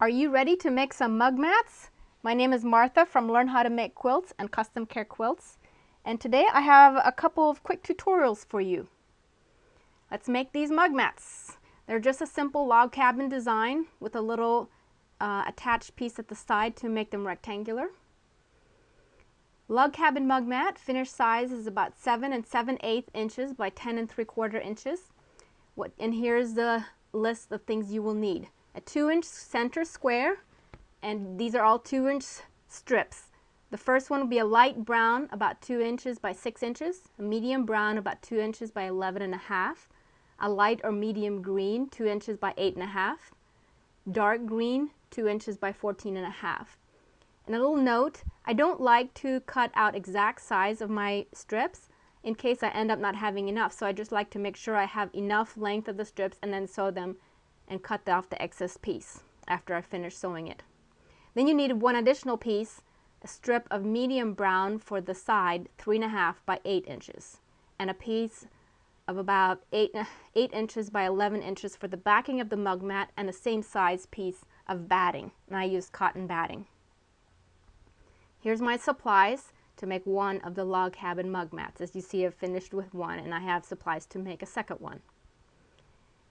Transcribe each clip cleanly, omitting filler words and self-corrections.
Are you ready to make some mug mats? My name is Martha from Learn How to Make Quilts and Custom Care Quilts, and today I have a couple of quick tutorials for you. Let's make these mug mats. They're just a simple log cabin design with a little attached piece at the side to make them rectangular. Log cabin mug mat, finished size is about 7 7/8 inches by 10 3/4 inches. And here's the list of things you will need. A 2-inch center square, and these are all 2-inch strips. The first one will be a light brown, about 2 inches by 6 inches, a medium brown, about 2 inches by 11.5, a light or medium green, 2 inches by 8.5, dark green, 2 inches by 14.5. And a little note, I don't like to cut out exact size of my strips in case I end up not having enough, so I just like to make sure I have enough length of the strips and then sew them and cut off the excess piece after I finish sewing it. Then you need one additional piece, a strip of medium brown for the side, 3.5 by 8 inches, and a piece of about 8 inches by 11 inches for the backing of the mug mat, and the same size piece of batting, and I use cotton batting. Here's my supplies to make one of the log cabin mug mats. As you see, I've finished with one, and I have supplies to make a second one.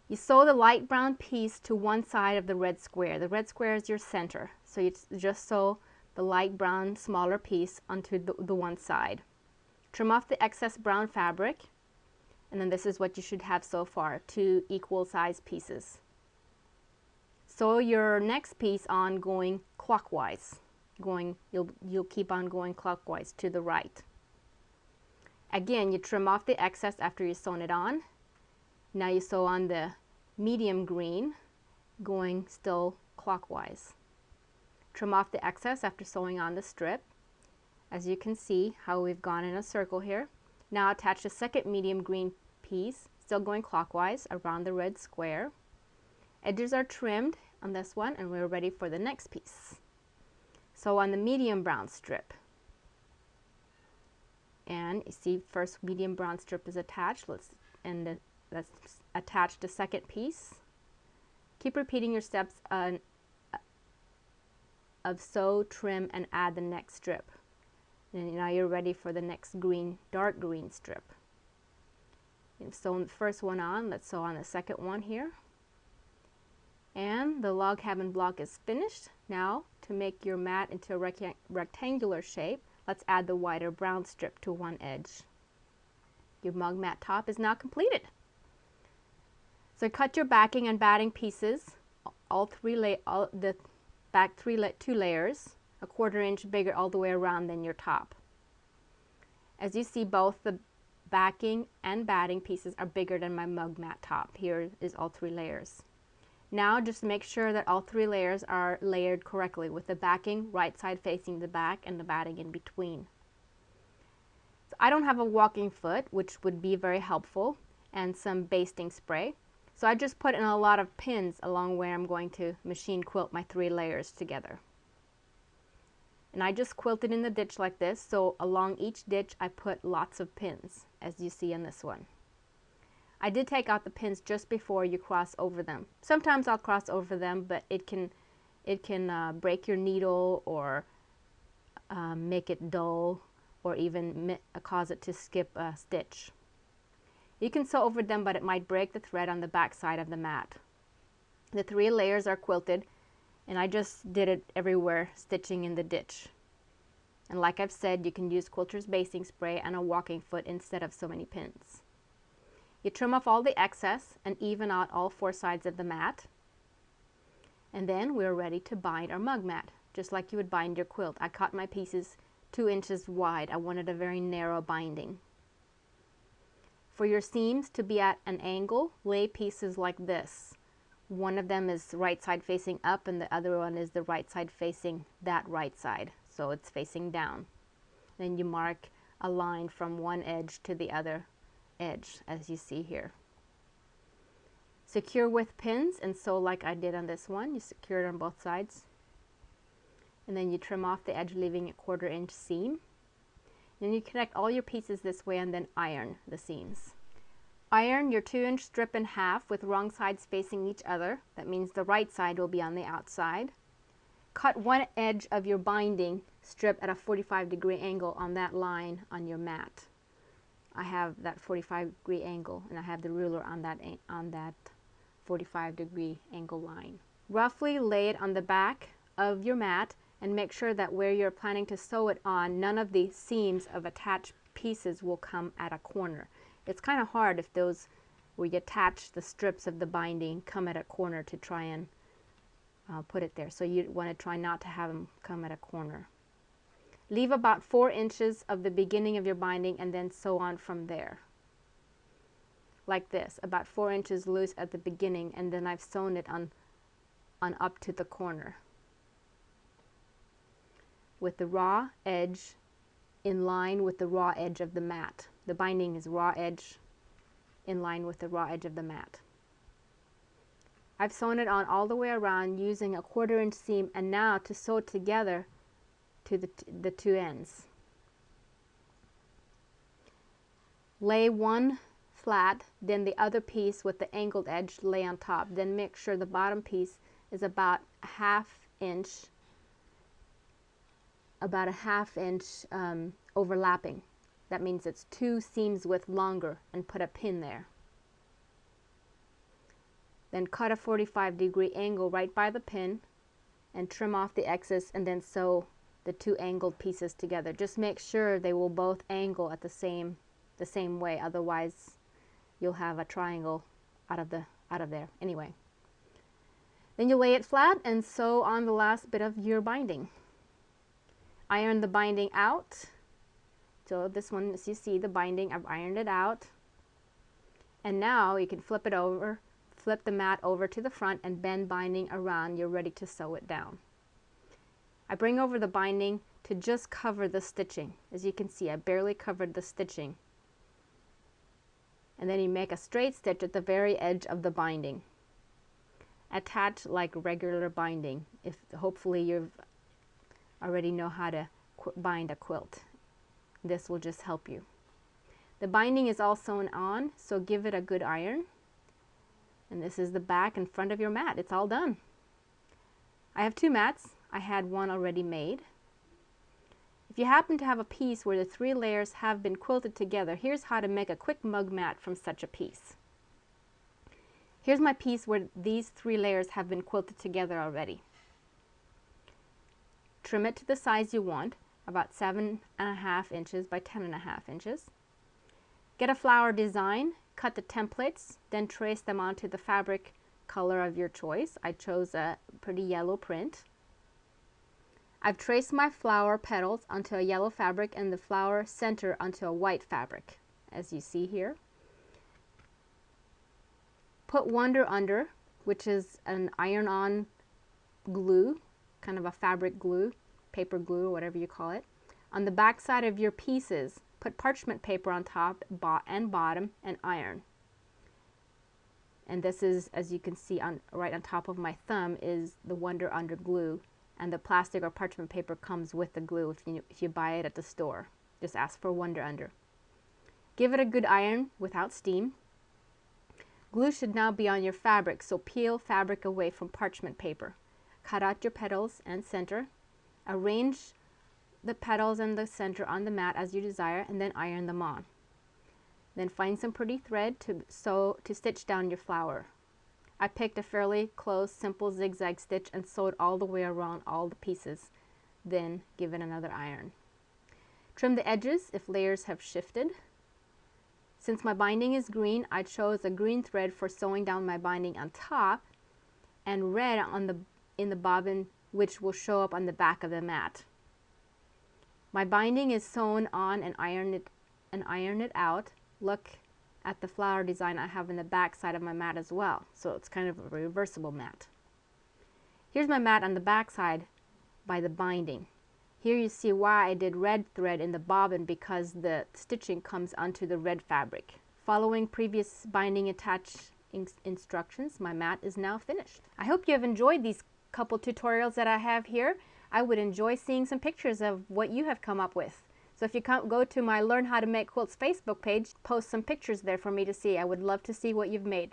You sew the light brown piece to one side of the red square. The red square is your center, so you just sew the light brown smaller piece onto the one side. Trim off the excess brown fabric, and then this is what you should have so far, 2 equal size pieces. Sew your next piece on going clockwise. You'll keep on going clockwise to the right. Again, you trim off the excess after you've sewn it on. Now you sew on the medium green, going still clockwise. Trim off the excess after sewing on the strip. As you can see how we've gone in a circle here. Now attach the second medium green piece, still going clockwise around the red square. Edges are trimmed on this one, and we're ready for the next piece. Sew on the medium brown strip. And you see first medium brown strip is attached. Let's attach the second piece. Keep repeating your steps of sew, trim, and add the next strip. And now you're ready for the next green, dark green strip. You've sewn the first one on. Let's sew on the second one here. And the log cabin block is finished. Now, to make your mat into a rectangular shape, let's add the wider brown strip to one edge. Your mug mat top is now completed. So cut your backing and batting pieces, the back 2 layers, 1/4 inch bigger all the way around than your top. As you see, both the backing and batting pieces are bigger than my mug mat top. Here is all 3 layers. Now just make sure that all 3 layers are layered correctly, with the backing right side facing the back and the batting in between. So I don't have a walking foot, which would be very helpful, and some basting spray. So I just put in a lot of pins along where I'm going to machine quilt my 3 layers together. And I just quilted in the ditch like this, so along each ditch I put lots of pins, as you see in this one. I did take out the pins just before you cross over them. Sometimes I'll cross over them, but it can break your needle or make it dull, or even cause it to skip a stitch. You can sew over them, but it might break the thread on the back side of the mat. The 3 layers are quilted, and I just did it everywhere, stitching in the ditch. And like I've said, you can use quilter's basting spray and a walking foot instead of so many pins. You trim off all the excess and even out all 4 sides of the mat. And then we're ready to bind our mug mat, just like you would bind your quilt. I cut my pieces 2 inches wide. I wanted a very narrow binding. For your seams to be at an angle, lay pieces like this. One of them is right side facing up, and the other one is the right side facing that right side, so it's facing down. Then you mark a line from one edge to the other edge, as you see here. Secure with pins and sew like I did on this one. You secure it on both sides, and then you trim off the edge, leaving a 1/4 inch seam. Then you connect all your pieces this way and then iron the seams. Iron your 2-inch strip in half with wrong sides facing each other. That means the right side will be on the outside cut one edge of your binding strip at a 45-degree angle on that line on your mat. I have that 45-degree angle, and I have the ruler on that 45-degree angle line. Roughly lay it on the back of your mat and make sure that where you're planning to sew it on, none of the seams of attached pieces will come at a corner. It's kind of hard if those where you attach the strips of the binding come at a corner to try and put it there. So you want to try not to have them come at a corner. Leave about 4 inches of the beginning of your binding and then sew on from there. Like this, about 4 inches loose at the beginning, and then I've sewn it on up to the corner, with the raw edge in line with the raw edge of the mat. The binding is raw edge in line with the raw edge of the mat. I've sewn it on all the way around using a 1/4 inch seam, and now to sew it together to the two ends. Lay one flat, then the other piece with the angled edge lay on top. Then make sure the bottom piece is about a half inch overlapping. That means it's 2 seams width longer, and put a pin there. Then cut a 45-degree angle right by the pin and trim off the excess, and then sew the 2 angled pieces together. Just make sure they will both angle at the same way, otherwise you'll have a triangle out of there. Anyway, then you lay it flat and sew on the last bit of your binding. Iron the binding out. So this one, as you see the binding, I've ironed it out. And now you can flip it over, flip the mat over to the front and bend binding around. You're ready to sew it down. I bring over the binding to just cover the stitching. As you can see, I barely covered the stitching. And then you make a straight stitch at the very edge of the binding. Attach like regular binding. Hopefully you already know how to bind a quilt. This will just help you. The binding is all sewn on, so give it a good iron. And this is the back and front of your mat. It's all done. I have 2 mats. I had one already made. If you happen to have a piece where the 3 layers have been quilted together, here's how to make a quick mug mat from such a piece. Here's my piece where these 3 layers have been quilted together already. Trim it to the size you want, about 7.5 inches by 10.5 inches. Get a flower design, cut the templates, then trace them onto the fabric color of your choice. I chose a pretty yellow print. I've traced my flower petals onto a yellow fabric and the flower center onto a white fabric, as you see here. Put Wonder under, which is an iron-on glue, kind of a fabric glue, paper glue, or whatever you call it. On the back side of your pieces, put parchment paper on top and bottom and iron. And this is, as you can see right on top of my thumb, is the Wonder Under glue. And the plastic or parchment paper comes with the glue if you buy it at the store. Just ask for Wonder Under. Give it a good iron without steam. Glue should now be on your fabric, so peel fabric away from parchment paper. Cut out your petals and center. Arrange the petals and the center on the mat as you desire, and then iron them on. Then find some pretty thread to stitch down your flower. I picked a fairly close, simple zigzag stitch and sewed all the way around all the pieces. Then give it another iron. Trim the edges if layers have shifted. Since my binding is green, I chose a green thread for sewing down my binding on top, and red in the bobbin, which will show up on the back of the mat. My binding is sewn on and iron it out. Look at the flower design I have in the back side of my mat as well. So it's kind of a reversible mat. Here's my mat on the back side by the binding. Here you see why I did red thread in the bobbin, because the stitching comes onto the red fabric. Following previous binding attach instructions, my mat is now finished. I hope you have enjoyed these couple tutorials that I have here. I would enjoy seeing some pictures of what you have come up with. So if you go to my Learn How to Make Quilts Facebook page, post some pictures there for me to see. I would love to see what you've made.